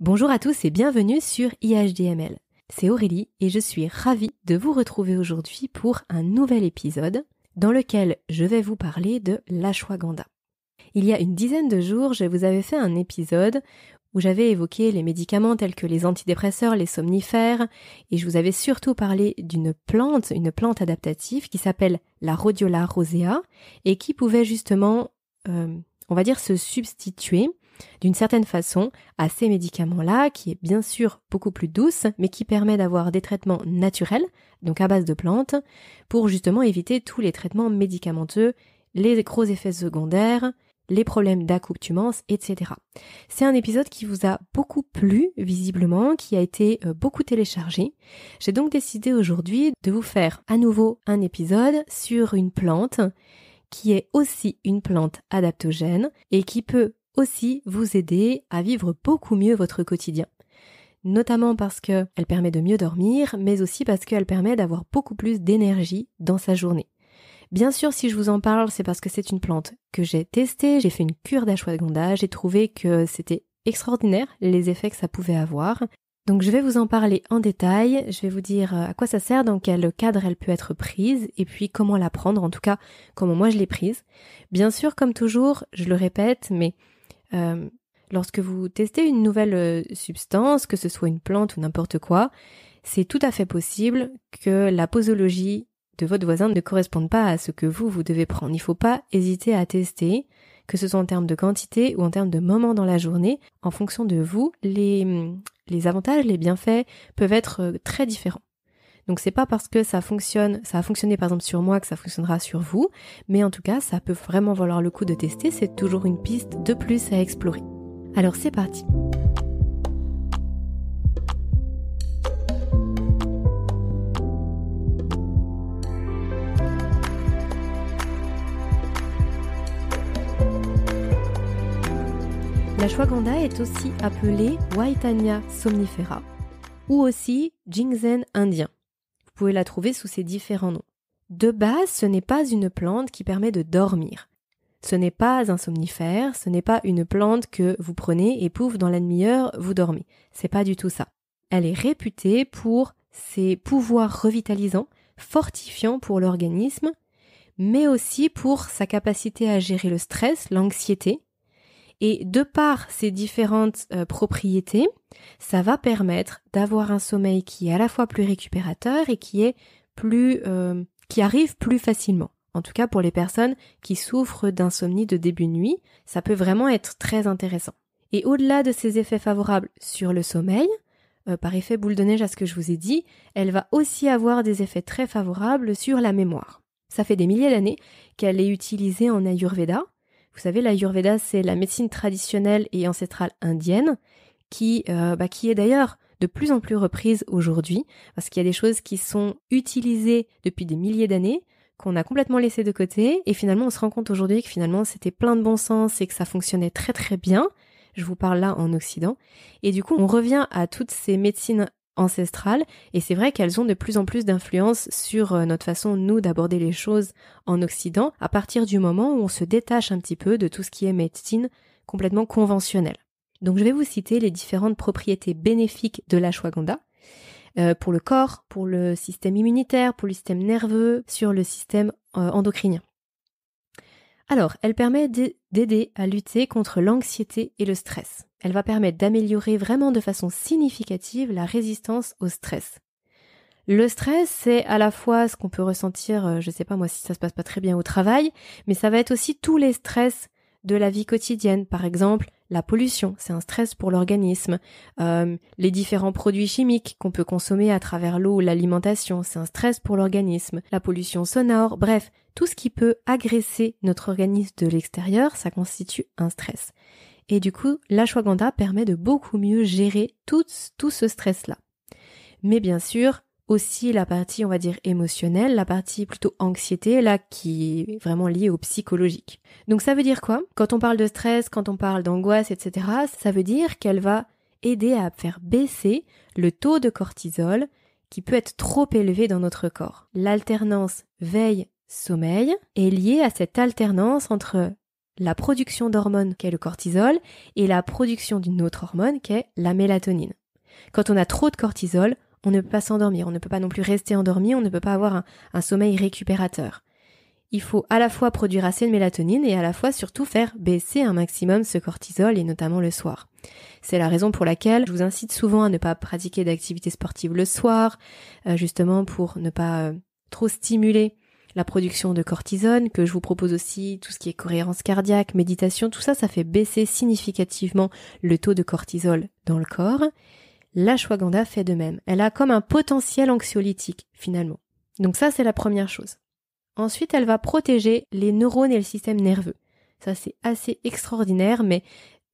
Bonjour à tous et bienvenue sur IHDML. C'est Aurélie et je suis ravie de vous retrouver aujourd'hui pour un nouvel épisode dans lequel je vais vous parler de l'ashwagandha. Il y a une dizaine de jours, je vous avais fait un épisode où j'avais évoqué les médicaments tels que les antidépresseurs, les somnifères, et je vous avais surtout parlé d'une plante, une plante adaptative qui s'appelle la Rhodiola rosea et qui pouvait justement, se substituer d'une certaine façon à ces médicaments-là, qui est bien sûr beaucoup plus douce, mais qui permet d'avoir des traitements naturels, donc à base de plantes, pour justement éviter tous les traitements médicamenteux, les gros effets secondaires, les problèmes d'accoutumance, etc. C'est un épisode qui vous a beaucoup plu, visiblement, qui a été beaucoup téléchargé. J'ai donc décidé aujourd'hui de vous faire à nouveau un épisode sur une plante qui est aussi une plante adaptogène et qui peut aussi vous aider à vivre beaucoup mieux votre quotidien. Notamment parce qu'elle permet de mieux dormir, mais aussi parce qu'elle permet d'avoir beaucoup plus d'énergie dans sa journée. Bien sûr, si je vous en parle, c'est parce que c'est une plante que j'ai testée, j'ai fait une cure d'ashwagandha, j'ai trouvé que c'était extraordinaire les effets que ça pouvait avoir. Donc je vais vous en parler en détail, je vais vous dire à quoi ça sert, dans quel cadre elle peut être prise, et puis comment la prendre, en tout cas comment moi je l'ai prise. Bien sûr, comme toujours, je le répète, mais lorsque vous testez une nouvelle substance, que ce soit une plante ou n'importe quoi, c'est tout à fait possible que la posologie de votre voisin ne corresponde pas à ce que vous devez prendre. Il ne faut pas hésiter à tester, que ce soit en termes de quantité ou en termes de moment dans la journée. En fonction de vous, les avantages, les bienfaits peuvent être très différents. Donc c'est pas parce que ça a fonctionné par exemple sur moi que ça fonctionnera sur vous, mais en tout cas ça peut vraiment valoir le coup de tester, c'est toujours une piste de plus à explorer. Alors c'est parti. L'ashwagandha est aussi appelée Withania somnifera ou aussi ginseng indien. Vous pouvez la trouver sous ces différents noms. De base, ce n'est pas une plante qui permet de dormir. Ce n'est pas un somnifère, ce n'est pas une plante que vous prenez et pouf, dans la demi-heure, vous dormez. C'est pas du tout ça. Elle est réputée pour ses pouvoirs revitalisants, fortifiants pour l'organisme, mais aussi pour sa capacité à gérer le stress, l'anxiété. Et de par ces différentes propriétés, ça va permettre d'avoir un sommeil qui est à la fois plus récupérateur et qui arrive plus facilement. En tout cas pour les personnes qui souffrent d'insomnie de début de nuit, ça peut vraiment être très intéressant. Et au-delà de ces effets favorables sur le sommeil, par effet boule de neige à ce que je vous ai dit, elle va aussi avoir des effets très favorables sur la mémoire. Ça fait des milliers d'années qu'elle est utilisée en Ayurveda. Vous savez, l'Ayurveda, c'est la médecine traditionnelle et ancestrale indienne qui est d'ailleurs de plus en plus reprise aujourd'hui parce qu'il y a des choses qui sont utilisées depuis des milliers d'années qu'on a complètement laissées de côté et finalement on se rend compte aujourd'hui que finalement c'était plein de bon sens et que ça fonctionnait très très bien. Je vous parle là en Occident. Et du coup, on revient à toutes ces médecines ancestrales et c'est vrai qu'elles ont de plus en plus d'influence sur notre façon, nous, d'aborder les choses en Occident à partir du moment où on se détache un petit peu de tout ce qui est médecine complètement conventionnelle. Donc je vais vous citer les différentes propriétés bénéfiques de l'ashwagandha pour le corps, pour le système immunitaire, pour le système nerveux, sur le système endocrinien. Alors, elle permet d'aider à lutter contre l'anxiété et le stress. Elle va permettre d'améliorer vraiment de façon significative la résistance au stress. Le stress, c'est à la fois ce qu'on peut ressentir, je sais pas moi si ça se passe pas très bien au travail, mais ça va être aussi tous les stress de la vie quotidienne. Par exemple, la pollution, c'est un stress pour l'organisme. Les différents produits chimiques qu'on peut consommer à travers l'eau ou l'alimentation, c'est un stress pour l'organisme. La pollution sonore, bref, tout ce qui peut agresser notre organisme de l'extérieur, ça constitue un stress. Et du coup, l'ashwagandha permet de beaucoup mieux gérer tout ce stress-là. Mais bien sûr, aussi la partie, on va dire, émotionnelle, la partie plutôt anxiété, là, qui est vraiment liée au psychologique. Donc ça veut dire quoi? Quand on parle de stress, quand on parle d'angoisse, etc., ça veut dire qu'elle va aider à faire baisser le taux de cortisol qui peut être trop élevé dans notre corps. L'alternance veille-sommeil est liée à cette alternance entre la production d'hormones qui est le cortisol et la production d'une autre hormone qui est la mélatonine. Quand on a trop de cortisol, on ne peut pas s'endormir, on ne peut pas non plus rester endormi, on ne peut pas avoir un sommeil récupérateur. Il faut à la fois produire assez de mélatonine et à la fois surtout faire baisser un maximum ce cortisol et notamment le soir. C'est la raison pour laquelle je vous incite souvent à ne pas pratiquer d'activités sportives le soir, justement pour ne pas trop stimuler la production de cortisone, que je vous propose aussi tout ce qui est cohérence cardiaque, méditation, tout ça, ça fait baisser significativement le taux de cortisol dans le corps. L'ashwagandha fait de même. Elle a comme un potentiel anxiolytique finalement. Donc ça, c'est la première chose. Ensuite, elle va protéger les neurones et le système nerveux. Ça, c'est assez extraordinaire, mais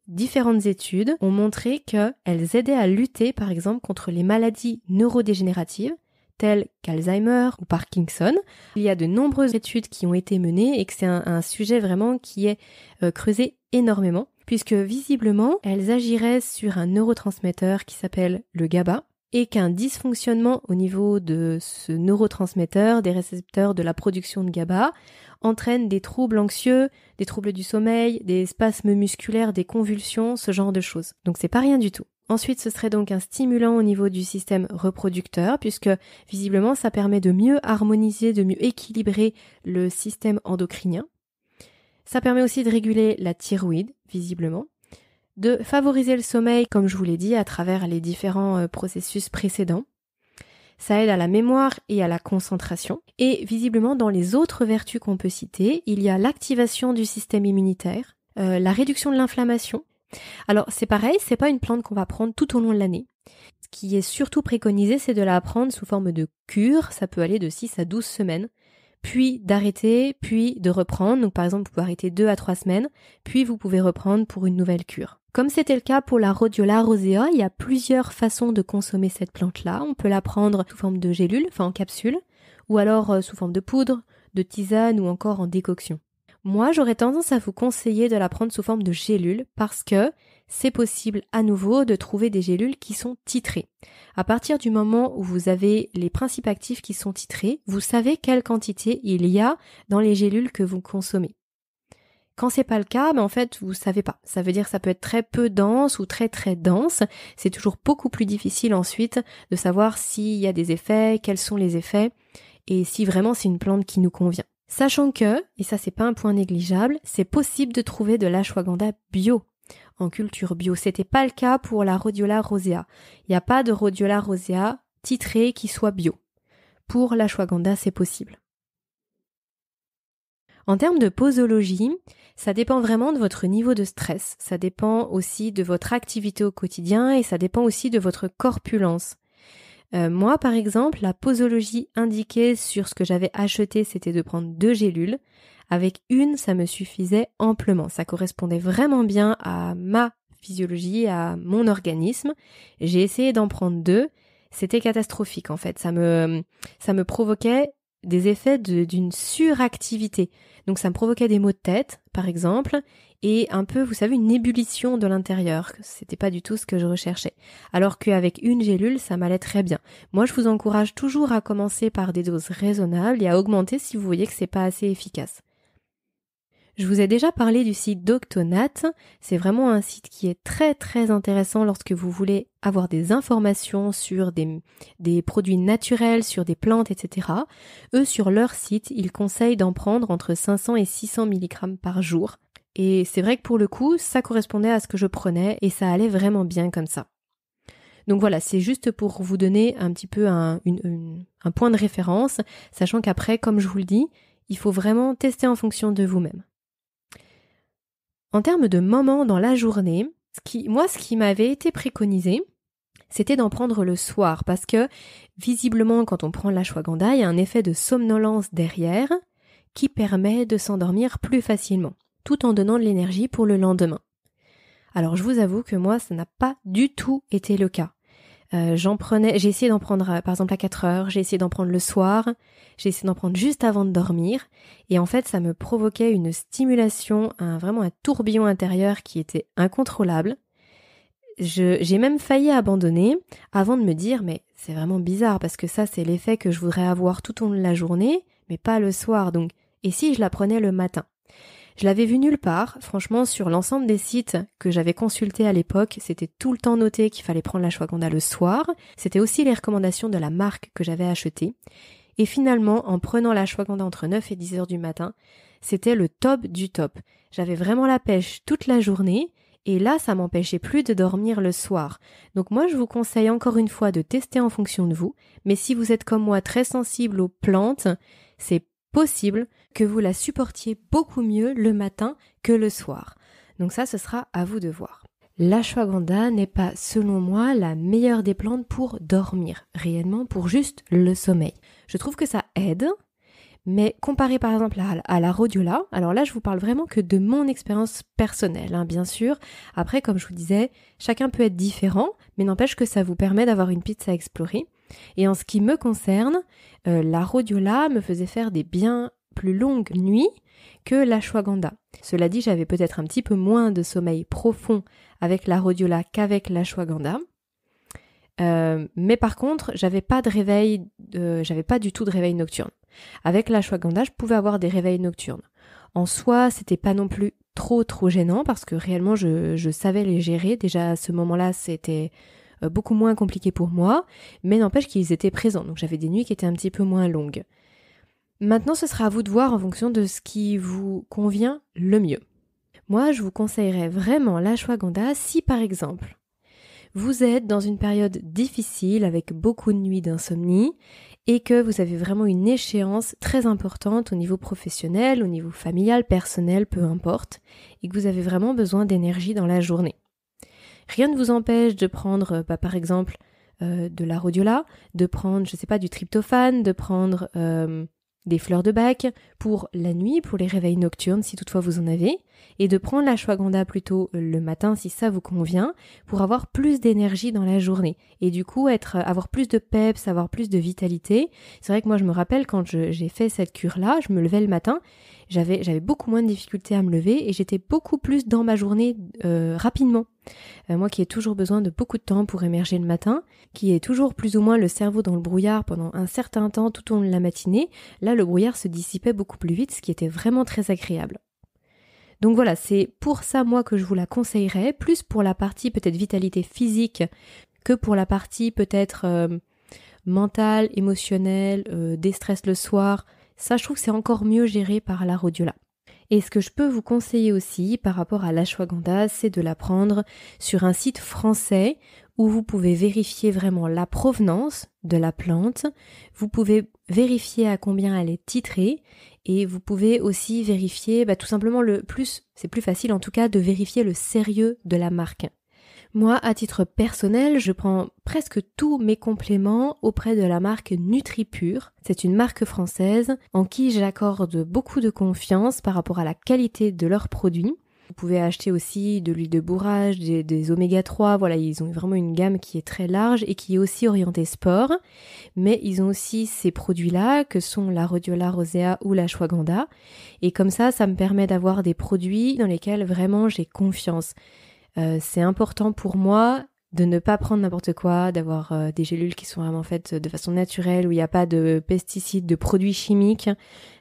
différentes études ont montré qu'elles aidaient à lutter, par exemple, contre les maladies neurodégénératives, telles qu'Alzheimer ou Parkinson. Il y a de nombreuses études qui ont été menées et que c'est un sujet vraiment qui est creusé énormément, puisque visiblement, elles agiraient sur un neurotransmetteur qui s'appelle le GABA, et qu'un dysfonctionnement au niveau de ce neurotransmetteur, des récepteurs de la production de GABA, entraîne des troubles anxieux, des troubles du sommeil, des spasmes musculaires, des convulsions, ce genre de choses. Donc c'est pas rien du tout. Ensuite, ce serait donc un stimulant au niveau du système reproducteur, puisque visiblement ça permet de mieux harmoniser, de mieux équilibrer le système endocrinien. Ça permet aussi de réguler la thyroïde, visiblement, de favoriser le sommeil, comme je vous l'ai dit, à travers les différents processus précédents. Ça aide à la mémoire et à la concentration. Et visiblement, dans les autres vertus qu'on peut citer, il y a l'activation du système immunitaire, la réduction de l'inflammation. Alors, c'est pareil, c'est pas une plante qu'on va prendre tout au long de l'année. Ce qui est surtout préconisé, c'est de la prendre sous forme de cure. Ça peut aller de 6 à 12 semaines. Puis d'arrêter, puis de reprendre. Donc par exemple, vous pouvez arrêter 2 à 3 semaines, puis vous pouvez reprendre pour une nouvelle cure. Comme c'était le cas pour la Rhodiola rosea, il y a plusieurs façons de consommer cette plante-là. On peut la prendre sous forme de gélule, enfin en capsule, ou alors sous forme de poudre, de tisane ou encore en décoction. Moi, j'aurais tendance à vous conseiller de la prendre sous forme de gélule parce que c'est possible à nouveau de trouver des gélules qui sont titrées. À partir du moment où vous avez les principes actifs qui sont titrés, vous savez quelle quantité il y a dans les gélules que vous consommez. Quand c'est pas le cas, en fait, vous savez pas. Ça veut dire que ça peut être très peu dense ou très très dense. C'est toujours beaucoup plus difficile ensuite de savoir s'il y a des effets, quels sont les effets et si vraiment c'est une plante qui nous convient. Sachant que, et ça c'est pas un point négligeable, c'est possible de trouver de l'ashwagandha bio en culture bio. C'était pas le cas pour la Rhodiola rosea. Il n'y a pas de Rhodiola rosea titré qui soit bio. Pour l'ashwagandha, c'est possible. En termes de posologie, ça dépend vraiment de votre niveau de stress. Ça dépend aussi de votre activité au quotidien et ça dépend aussi de votre corpulence. Moi, par exemple, la posologie indiquée sur ce que j'avais acheté, c'était de prendre 2 gélules. Avec une, ça me suffisait amplement. Ça correspondait vraiment bien à ma physiologie, à mon organisme. J'ai essayé d'en prendre 2. C'était catastrophique, en fait. Ça me provoquait des effets d'une suractivité. Donc ça me provoquait des maux de tête, par exemple, et un peu, vous savez, une ébullition de l'intérieur. C'était pas du tout ce que je recherchais. Alors qu'avec une gélule, ça m'allait très bien. Moi, je vous encourage toujours à commencer par des doses raisonnables et à augmenter si vous voyez que c'est pas assez efficace. Je vous ai déjà parlé du site Doctonate. C'est vraiment un site qui est très très intéressant lorsque vous voulez avoir des informations sur des produits naturels, sur des plantes, etc. Eux, sur leur site, ils conseillent d'en prendre entre 500 et 600 mg par jour. Et c'est vrai que pour le coup, ça correspondait à ce que je prenais et ça allait vraiment bien comme ça. Donc voilà, c'est juste pour vous donner un petit peu un point de référence, sachant qu'après, comme je vous le dis, il faut vraiment tester en fonction de vous-même. En termes de moments dans la journée, ce qui m'avait été préconisé, c'était d'en prendre le soir parce que visiblement quand on prend l'ashwagandha, il y a un effet de somnolence derrière qui permet de s'endormir plus facilement, tout en donnant de l'énergie pour le lendemain. Alors je vous avoue que moi, ça n'a pas du tout été le cas. J'ai essayé d'en prendre par exemple à 4 heures, j'ai essayé d'en prendre le soir, j'ai essayé d'en prendre juste avant de dormir et en fait ça me provoquait une stimulation, vraiment un tourbillon intérieur qui était incontrôlable. J'ai même failli abandonner avant de me dire mais c'est vraiment bizarre parce que ça c'est l'effet que je voudrais avoir tout au long de la journée mais pas le soir donc et si je la prenais le matin? Je l'avais vu nulle part, franchement sur l'ensemble des sites que j'avais consultés à l'époque, c'était tout le temps noté qu'il fallait prendre l'ashwagandha le soir, c'était aussi les recommandations de la marque que j'avais achetée, et finalement en prenant l'ashwagandha entre 9 et 10 heures du matin, c'était le top du top. J'avais vraiment la pêche toute la journée, et là ça m'empêchait plus de dormir le soir. Donc moi je vous conseille encore une fois de tester en fonction de vous, mais si vous êtes comme moi très sensible aux plantes, c'est possible que vous la supportiez beaucoup mieux le matin que le soir. Donc ça, ce sera à vous de voir. L'ashwagandha n'est pas, selon moi, la meilleure des plantes pour dormir, réellement pour juste le sommeil. Je trouve que ça aide, mais comparé par exemple à la rhodiola, alors là je vous parle vraiment que de mon expérience personnelle, bien sûr. Après, comme je vous disais, chacun peut être différent, mais n'empêche que ça vous permet d'avoir une piste à explorer. Et en ce qui me concerne, la rhodiola me faisait faire des bien plus longues nuits que l'ashwagandha. Cela dit, j'avais peut-être un petit peu moins de sommeil profond avec la rhodiola qu'avec l'ashwagandha. Mais par contre, j'avais pas du tout de réveil nocturne. Avec l'ashwagandha, je pouvais avoir des réveils nocturnes. En soi, c'était pas non plus trop gênant parce que réellement, je savais les gérer. Déjà à ce moment-là, c'était beaucoup moins compliqué pour moi, mais n'empêche qu'ils étaient présents, donc j'avais des nuits qui étaient un petit peu moins longues. Maintenant, ce sera à vous de voir en fonction de ce qui vous convient le mieux. Moi, je vous conseillerais vraiment l'ashwagandha si, par exemple, vous êtes dans une période difficile avec beaucoup de nuits d'insomnie et que vous avez vraiment une échéance très importante au niveau professionnel, au niveau familial, personnel, peu importe, et que vous avez vraiment besoin d'énergie dans la journée. Rien ne vous empêche de prendre, par exemple, de la rhodiola, de prendre, je sais pas, du tryptophane, de prendre des fleurs de bac pour la nuit, pour les réveils nocturnes si toutefois vous en avez, et de prendre l'ashwagandha plutôt le matin si ça vous convient, pour avoir plus d'énergie dans la journée et du coup avoir plus de peps, avoir plus de vitalité. C'est vrai que moi je me rappelle quand j'ai fait cette cure-là, je me levais le matin, j'avais beaucoup moins de difficultés à me lever et j'étais beaucoup plus dans ma journée rapidement. Moi qui ai toujours besoin de beaucoup de temps pour émerger le matin, qui ai toujours plus ou moins le cerveau dans le brouillard pendant un certain temps tout au long de la matinée, là le brouillard se dissipait beaucoup plus vite, ce qui était vraiment très agréable. Donc voilà, c'est pour ça moi que je vous la conseillerais, plus pour la partie peut-être vitalité physique que pour la partie peut-être mentale, émotionnelle, déstress le soir. Ça je trouve que c'est encore mieux géré par la rhodiola. Et ce que je peux vous conseiller aussi par rapport à l'ashwagandha, c'est de la prendre sur un site français où vous pouvez vérifier vraiment la provenance de la plante, vous pouvez vérifier à combien elle est titrée et vous pouvez aussi vérifier tout simplement c'est plus facile en tout cas de vérifier le sérieux de la marque. Moi, à titre personnel, je prends presque tous mes compléments auprès de la marque NutriPure. C'est une marque française en qui j'accorde beaucoup de confiance par rapport à la qualité de leurs produits. Vous pouvez acheter aussi de l'huile de bourrage, des oméga 3, voilà, ils ont vraiment une gamme qui est très large et qui est aussi orientée sport. Mais ils ont aussi ces produits-là que sont la rhodiola rosea ou l'ashwagandha. Et comme ça me permet d'avoir des produits dans lesquels vraiment j'ai confiance. C'est important pour moi de ne pas prendre n'importe quoi, d'avoir des gélules qui sont vraiment faites de façon naturelle, où il n'y a pas de pesticides, de produits chimiques.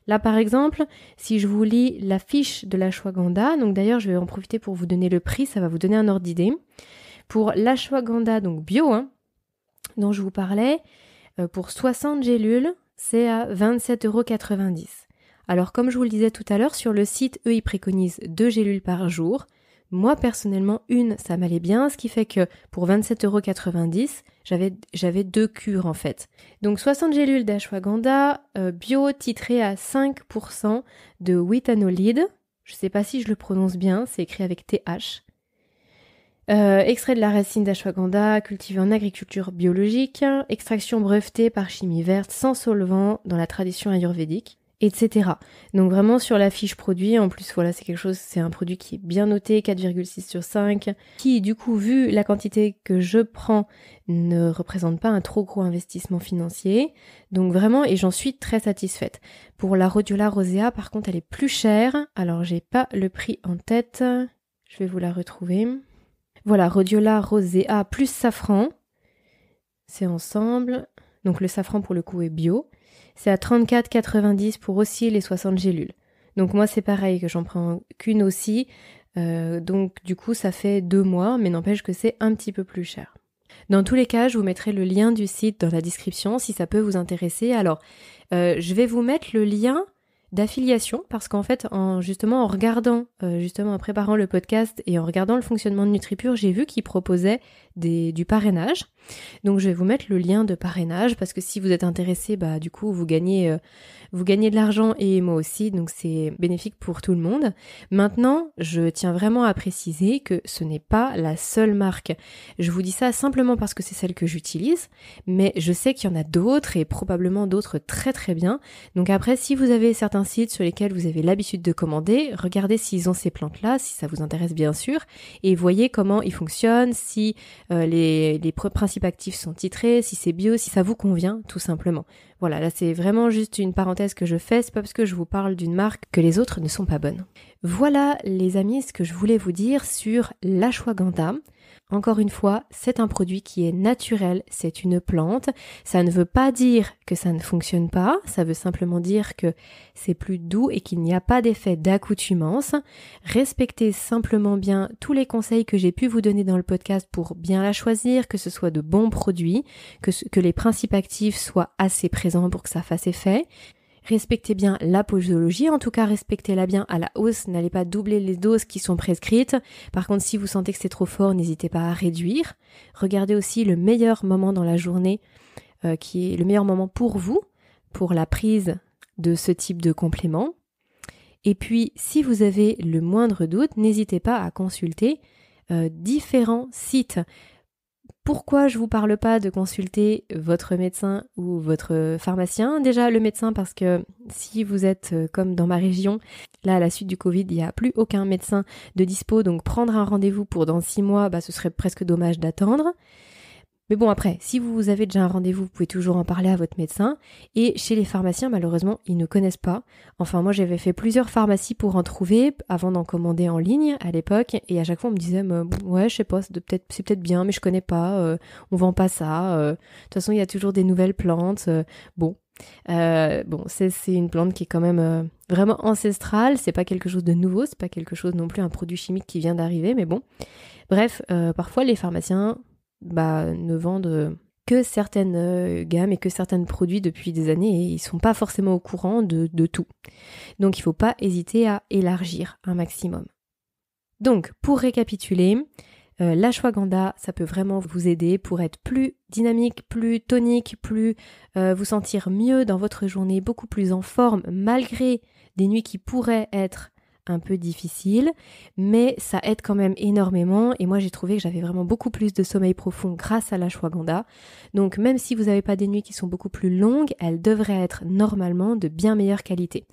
Là par exemple, si je vous lis la fiche de l'ashwagandha, donc d'ailleurs je vais en profiter pour vous donner le prix, ça va vous donner un ordre d'idée. Pour l'ashwagandha, donc bio, dont je vous parlais, pour 60 gélules, c'est à 27,90 €. Alors comme je vous le disais tout à l'heure, sur le site, eux ils préconisent 2 gélules par jour. Moi, personnellement, ça m'allait bien, ce qui fait que pour 27,90 €, j'avais 2 cures en fait. Donc 60 gélules d'ashwagandha, bio, titré à 5% de withanolide. Je sais pas si je le prononce bien, c'est écrit avec TH. Extrait de la racine d'ashwagandha, cultivé en agriculture biologique, extraction brevetée par chimie verte, sans solvant dans la tradition ayurvédique, etc. Donc vraiment sur la fiche produit, en plus voilà, c'est un produit qui est bien noté, 4,6 sur 5, qui du coup vu la quantité que je prends ne représente pas un trop gros investissement financier. Donc vraiment, et j'en suis très satisfaite. Pour la rhodiola rosea par contre elle est plus chère, alors j'ai pas le prix en tête, je vais vous la retrouver. Voilà, rhodiola rosea plus safran, c'est ensemble, donc le safran pour le coup est bio. C'est à 34,90 € pour aussi les 60 gélules. Donc moi c'est pareil, que j'en prends qu'une aussi, donc du coup ça fait 2 mois, mais n'empêche que c'est un petit peu plus cher. Dans tous les cas, je vous mettrai le lien du site dans la description si ça peut vous intéresser. Alors, je vais vous mettre le lien d'affiliation parce qu'en fait, en préparant le podcast et en regardant le fonctionnement de NutriPure, j'ai vu qu'ils proposaient du parrainage. Donc, je vais vous mettre le lien de parrainage parce que si vous êtes intéressé, du coup, vous gagnez de l'argent et moi aussi, donc c'est bénéfique pour tout le monde. Maintenant, je tiens vraiment à préciser que ce n'est pas la seule marque. Je vous dis ça simplement parce que c'est celle que j'utilise, mais je sais qu'il y en a d'autres et probablement d'autres très très bien. Donc après, si vous avez certains sites sur lesquels vous avez l'habitude de commander, regardez s'ils ont ces plantes-là, si ça vous intéresse bien sûr, et voyez comment ils fonctionnent, si les principes actifs sont titrés, si c'est bio, si ça vous convient, tout simplement. Voilà, là c'est vraiment juste une parenthèse que je fais, c'est pas parce que je vous parle d'une marque que les autres ne sont pas bonnes. Voilà les amis, ce que je voulais vous dire sur l'ashwagandha. Encore une fois, c'est un produit qui est naturel, c'est une plante. Ça ne veut pas dire que ça ne fonctionne pas, ça veut simplement dire que c'est plus doux et qu'il n'y a pas d'effet d'accoutumance. Respectez simplement bien tous les conseils que j'ai pu vous donner dans le podcast pour bien la choisir, que ce soit de bons produits, que les principes actifs soient assez présents pour que ça fasse effet. Respectez bien la posologie, en tout cas respectez-la bien à la hausse, n'allez pas doubler les doses qui sont prescrites. Par contre, si vous sentez que c'est trop fort, n'hésitez pas à réduire. Regardez aussi le meilleur moment dans la journée, qui est le meilleur moment pour vous, pour la prise de ce type de complément. Et puis, si vous avez le moindre doute, n'hésitez pas à consulter différents sites. Pourquoi je vous parle pas de consulter votre médecin ou votre pharmacien? Déjà le médecin parce que si vous êtes comme dans ma région, là à la suite du Covid, il n'y a plus aucun médecin de dispo, donc prendre un rendez-vous pour dans 6 mois, ce serait presque dommage d'attendre. Mais bon après, si vous avez déjà un rendez-vous, vous pouvez toujours en parler à votre médecin. Et chez les pharmaciens, malheureusement, ils ne connaissent pas. Enfin, moi j'avais fait plusieurs pharmacies pour en trouver avant d'en commander en ligne à l'époque. Et à chaque fois on me disait, ouais, je sais pas, c'est peut-être bien, mais je connais pas, on vend pas ça. De toute façon, il y a toujours des nouvelles plantes. C'est une plante qui est quand même vraiment ancestrale. C'est pas quelque chose de nouveau, c'est pas quelque chose non plus, un produit chimique qui vient d'arriver, mais bon. Bref, parfois les pharmaciens ne vendent que certaines gammes et que certains produits depuis des années et ils sont pas forcément au courant de tout. Donc il faut pas hésiter à élargir un maximum. Donc pour récapituler, l'ashwagandha, ça peut vraiment vous aider pour être plus dynamique, plus tonique, plus vous sentir mieux dans votre journée, beaucoup plus en forme malgré des nuits qui pourraient être un peu difficile, mais ça aide quand même énormément et moi j'ai trouvé que j'avais vraiment beaucoup plus de sommeil profond grâce à l'ashwagandha. Donc même si vous n'avez pas des nuits qui sont beaucoup plus longues, elles devraient être normalement de bien meilleure qualité.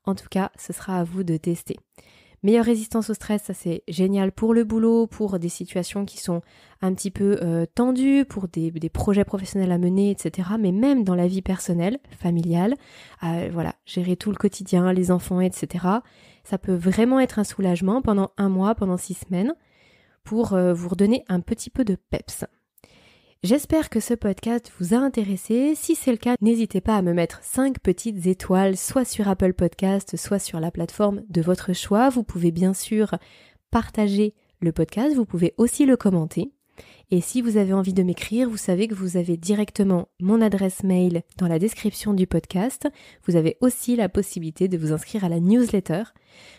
En tout cas, ce sera à vous de tester. Meilleure résistance au stress, ça c'est génial pour le boulot, pour des situations qui sont un petit peu tendues, pour des projets professionnels à mener, etc. Mais même dans la vie personnelle, familiale, gérer tout le quotidien, les enfants, etc. Ça peut vraiment être un soulagement pendant 1 mois, pendant 6 semaines, pour vous redonner un petit peu de peps. J'espère que ce podcast vous a intéressé. Si c'est le cas, n'hésitez pas à me mettre 5 petites étoiles, soit sur Apple Podcast, soit sur la plateforme de votre choix. Vous pouvez bien sûr partager le podcast, vous pouvez aussi le commenter. Et si vous avez envie de m'écrire, vous savez que vous avez directement mon adresse mail dans la description du podcast. Vous avez aussi la possibilité de vous inscrire à la newsletter.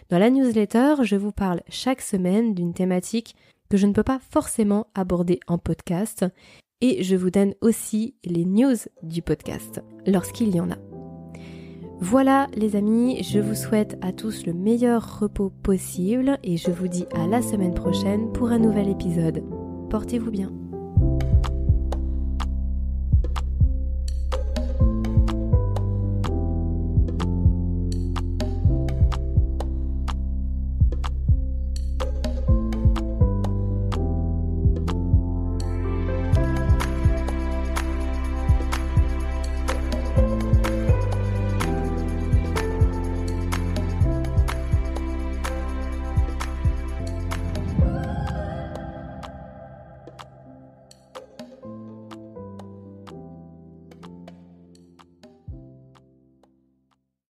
Dans la newsletter, je vous parle chaque semaine d'une thématique que je ne peux pas forcément aborder en podcast. Et je vous donne aussi les news du podcast, lorsqu'il y en a. Voilà les amis, je vous souhaite à tous le meilleur repos possible et je vous dis à la semaine prochaine pour un nouvel épisode. Portez-vous bien.